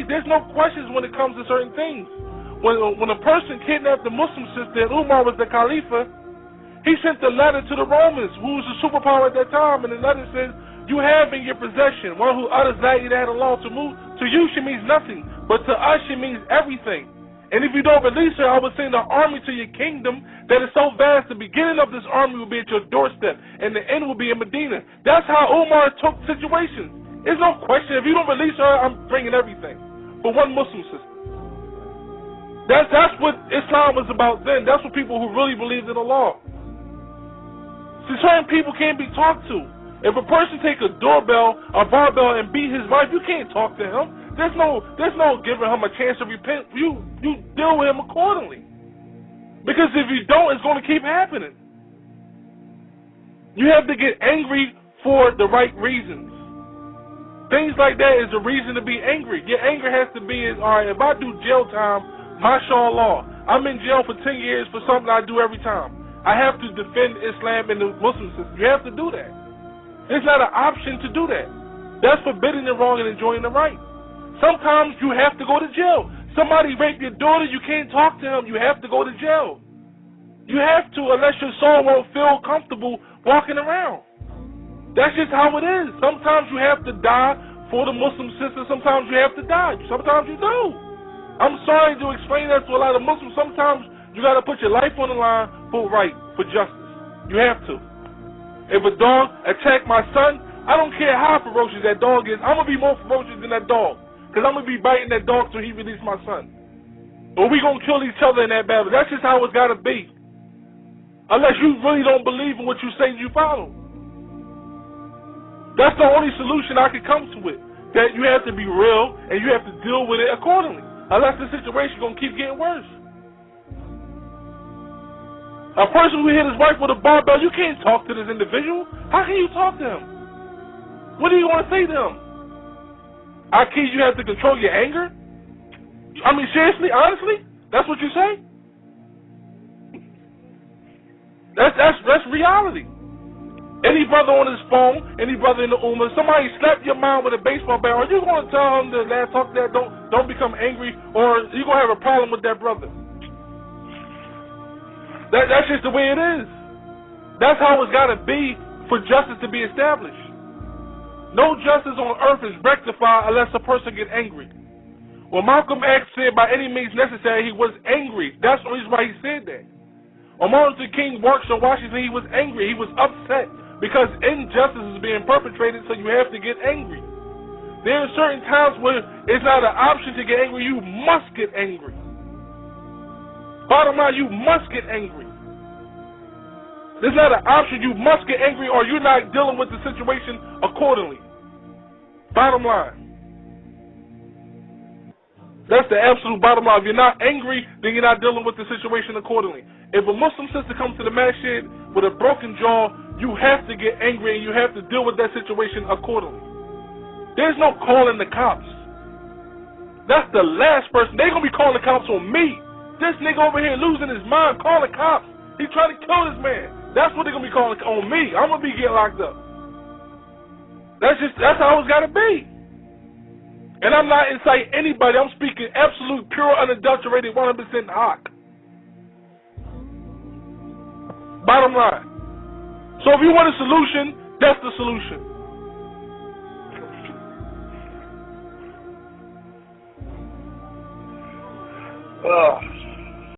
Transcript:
There's no questions when it comes to certain things. When a person kidnapped the Muslim sister and Umar was the Khalifa, he sent a letter to the Romans, who was the superpower at that time, and the letter says, you have in your possession one who utters la ilaha illallah. To you she means nothing, but to us she means everything. And if you don't release her, I will send an army to your kingdom that is so vast, the beginning of this army will be at your doorstep, and the end will be in Medina. That's how Umar took situations. There's no question. If you don't release her, I'm bringing everything. For one Muslim sister. That's what Islam was about then. That's what people who really believed in Allah. See, certain people can't be talked to. If a person take a doorbell, a barbell, and beat his wife, you can't talk to him. There's no giving him a chance to repent. You deal with him accordingly. Because if you don't, it's going to keep happening. You have to get angry for the right reasons. Things like that is a reason to be angry. Your anger has to be, all right, if I do jail time, mashallah, I'm in jail for 10 years for something I do every time. I have to defend Islam and the Muslim system. You have to do that. It's not an option to do that. That's forbidding the wrong and enjoying the right. Sometimes you have to go to jail. Somebody raped your daughter, you can't talk to him. You have to go to jail. You have to, unless your soul won't feel comfortable walking around. That's just how it is. Sometimes you have to die for the Muslim sister. Sometimes you have to die. Sometimes you do. I'm sorry to explain that to a lot of Muslims. Sometimes you got to put your life on the line for right, for justice. You have to. If a dog attacked my son, I don't care how ferocious that dog is. I'm going to be more ferocious than that dog. Because I'm going to be biting that dog till he releases my son. Or we going to kill each other in that battle. That's just how it's got to be. Unless you really don't believe in what you say you follow. That's the only solution I can come to it. That you have to be real and you have to deal with it accordingly. Unless the situation is going to keep getting worse. A person who hit his wife with a barbell, you can't talk to this individual. How can you talk to him? What do you want to say to him? Akid, you have to control your anger? I mean, seriously, honestly? That's what you say? That's reality. Any brother on his phone, any brother in the Ummah, somebody slapped your mom with a baseball bat, are you going to tell him that talk that don't become angry, or you going to have a problem with that brother? That's just the way it is. That's how it's got to be for justice to be established. No justice on earth is rectified unless a person gets angry. When Malcolm X said by any means necessary, he was angry. That's the reason why he said that. When Martin Luther King marched on Washington, he was angry. He was upset because injustice is being perpetrated, so you have to get angry. There are certain times where it's not an option to get angry. You must get angry. Bottom line, you must get angry. There's not an option. You must get angry or you're not dealing with the situation accordingly. Bottom line. That's the absolute bottom line. If you're not angry, then you're not dealing with the situation accordingly. If a Muslim sister comes to the masjid with a broken jaw, you have to get angry and you have to deal with that situation accordingly. There's no calling the cops. That's the last person. They're going to be calling the cops on me. This nigga over here losing his mind, calling cops. He trying to kill this man. That's what they're going to be calling on me. I'm going to be getting locked up. That's how it's got to be. And I'm not inciting anybody. I'm speaking absolute, pure, unadulterated, 100% haqq. Bottom line. So if you want a solution, that's the solution. Ugh.